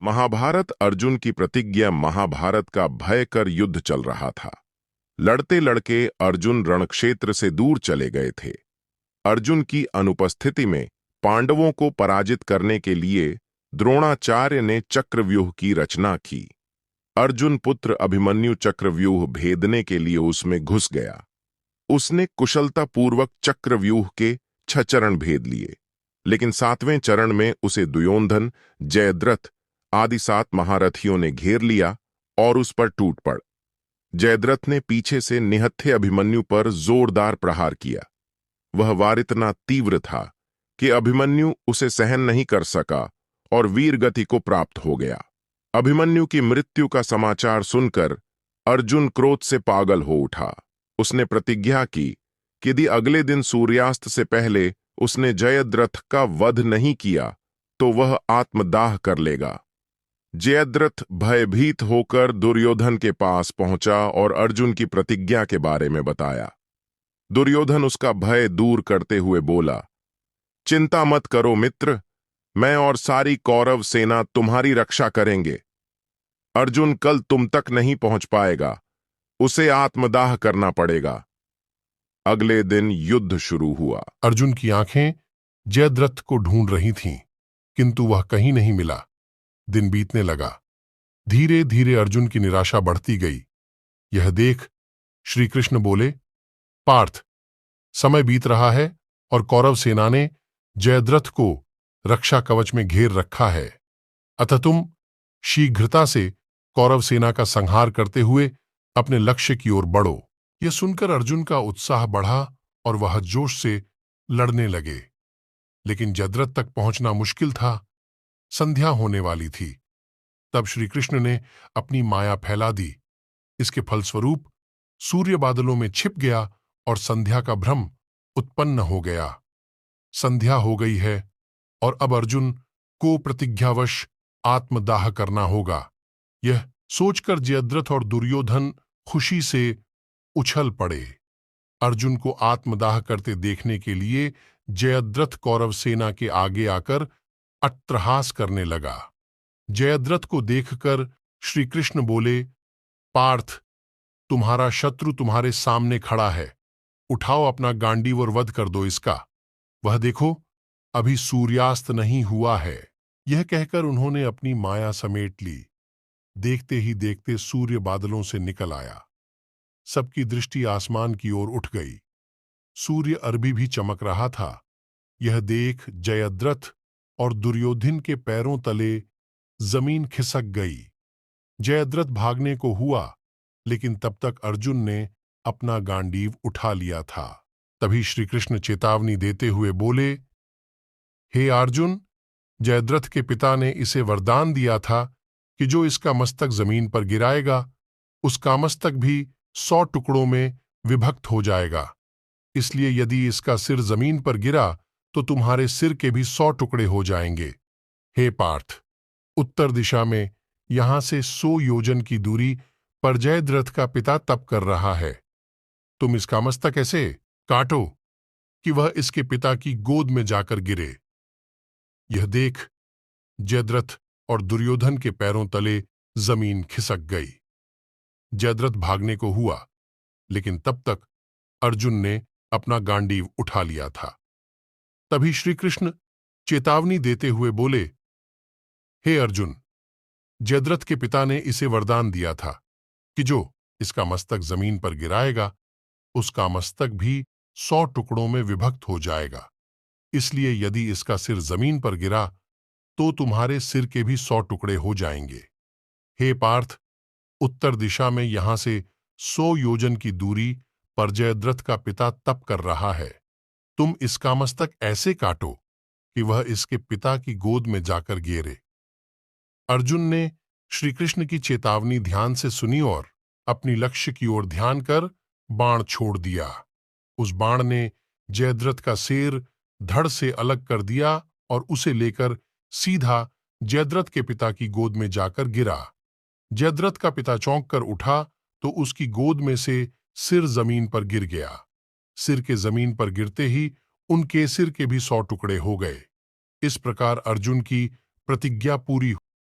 महाभारत अर्जुन की प्रतिज्ञा। महाभारत का भयंकर युद्ध चल रहा था। लड़ते लड़के अर्जुन रणक्षेत्र से दूर चले गए थे। अर्जुन की अनुपस्थिति में पांडवों को पराजित करने के लिए द्रोणाचार्य ने चक्रव्यूह की रचना की। अर्जुन पुत्र अभिमन्यु चक्रव्यूह भेदने के लिए उसमें घुस गया। उसने कुशलतापूर्वक चक्रव्यूह के 6 चरण भेद लिए, लेकिन 7वें चरण में उसे दुर्योधन, जयद्रथ आदि 7 महारथियों ने घेर लिया और उस पर टूट पड़। जयद्रथ ने पीछे से निहत्थे अभिमन्यु पर जोरदार प्रहार किया। वह वार इतना तीव्र था कि अभिमन्यु उसे सहन नहीं कर सका और वीर गति को प्राप्त हो गया। अभिमन्यु की मृत्यु का समाचार सुनकर अर्जुन क्रोध से पागल हो उठा। उसने प्रतिज्ञा की कि यदि अगले दिन सूर्यास्त से पहले उसने जयद्रथ का वध नहीं किया तो वह आत्मदाह कर लेगा। जयद्रथ भयभीत होकर दुर्योधन के पास पहुंचा और अर्जुन की प्रतिज्ञा के बारे में बताया। दुर्योधन उसका भय दूर करते हुए बोला, चिंता मत करो मित्र, मैं और सारी कौरव सेना तुम्हारी रक्षा करेंगे। अर्जुन कल तुम तक नहीं पहुंच पाएगा, उसे आत्मदाह करना पड़ेगा। अगले दिन युद्ध शुरू हुआ। अर्जुन की आंखें जयद्रथ को ढूंढ रही थीं, किंतु वह कहीं नहीं मिला। दिन बीतने लगा। धीरे धीरे अर्जुन की निराशा बढ़ती गई। यह देख श्री कृष्ण बोले, पार्थ, समय बीत रहा है और कौरव सेना ने जयद्रथ को रक्षा कवच में घेर रखा है। अतः तुम शीघ्रता से कौरव सेना का संहार करते हुए अपने लक्ष्य की ओर बढ़ो। यह सुनकर अर्जुन का उत्साह बढ़ा और वह जोश से लड़ने लगे। लेकिन जयद्रथ तक पहुंचना मुश्किल था। संध्या होने वाली थी। तब श्री कृष्ण ने अपनी माया फैला दी। इसके फलस्वरूप सूर्य बादलों में छिप गया और संध्या का भ्रम उत्पन्न हो गया। संध्या हो गई है और अब अर्जुन को प्रतिज्ञावश आत्मदाह करना होगा। यह सोचकर जयद्रथ और दुर्योधन खुशी से उछल पड़े। अर्जुन को आत्मदाह करते देखने के लिए जयद्रथ कौरव सेना के आगे आकर अट्टहास करने लगा। जयद्रथ को देखकर श्री कृष्ण बोले, पार्थ, तुम्हारा शत्रु तुम्हारे सामने खड़ा है। उठाओ अपना गांडीव और वध कर दो इसका। वह देखो, अभी सूर्यास्त नहीं हुआ है। यह कहकर उन्होंने अपनी माया समेट ली। देखते ही देखते सूर्य बादलों से निकल आया। सबकी दृष्टि आसमान की ओर उठ गई। सूर्य अरबी भी चमक रहा था। यह देख जयद्रथ और दुर्योधन के पैरों तले जमीन खिसक गई। जयद्रथ भागने को हुआ, लेकिन तब तक अर्जुन ने अपना गांडीव उठा लिया था। तभी श्री कृष्ण चेतावनी देते हुए बोले, हे अर्जुन, जयद्रथ के पिता ने इसे वरदान दिया था कि जो इसका मस्तक जमीन पर गिराएगा उसका मस्तक भी 100 टुकड़ों में विभक्त हो जाएगा। इसलिए यदि इसका सिर जमीन पर गिरा तो तुम्हारे सिर के भी 100 टुकड़े हो जाएंगे। हे पार्थ, उत्तर दिशा में यहां से 100 योजन की दूरी पर जयद्रथ का पिता तप कर रहा है। तुम इसका मस्तक ऐसे काटो कि वह इसके पिता की गोद में जाकर गिरे। यह देख जयद्रथ और दुर्योधन के पैरों तले जमीन खिसक गई। जयद्रथ भागने को हुआ, लेकिन तब तक अर्जुन ने अपना गांडीव उठा लिया था। तभी श्री कृष्ण चेतावनी देते हुए बोले, हे अर्जुन, जयद्रथ के पिता ने इसे वरदान दिया था कि जो इसका मस्तक जमीन पर गिराएगा उसका मस्तक भी 100 टुकड़ों में विभक्त हो जाएगा। इसलिए यदि इसका सिर जमीन पर गिरा तो तुम्हारे सिर के भी 100 टुकड़े हो जाएंगे। हे पार्थ, उत्तर दिशा में यहां से 100 योजन की दूरी पर जयद्रथ का पिता तप कर रहा है। तुम इसका मस्तक ऐसे काटो कि वह इसके पिता की गोद में जाकर गिरे। अर्जुन ने श्री कृष्ण की चेतावनी ध्यान से सुनी और अपनी लक्ष्य की ओर ध्यान कर बाण छोड़ दिया। उस बाण ने जयद्रथ का सिर धड़ से अलग कर दिया और उसे लेकर सीधा जयद्रथ के पिता की गोद में जाकर गिरा। जयद्रथ का पिता चौंक कर उठा तो उसकी गोद में से सिर जमीन पर गिर गया। सिर के जमीन पर गिरते ही उनके सिर के भी 100 टुकड़े हो गए। इस प्रकार अर्जुन की प्रतिज्ञा पूरी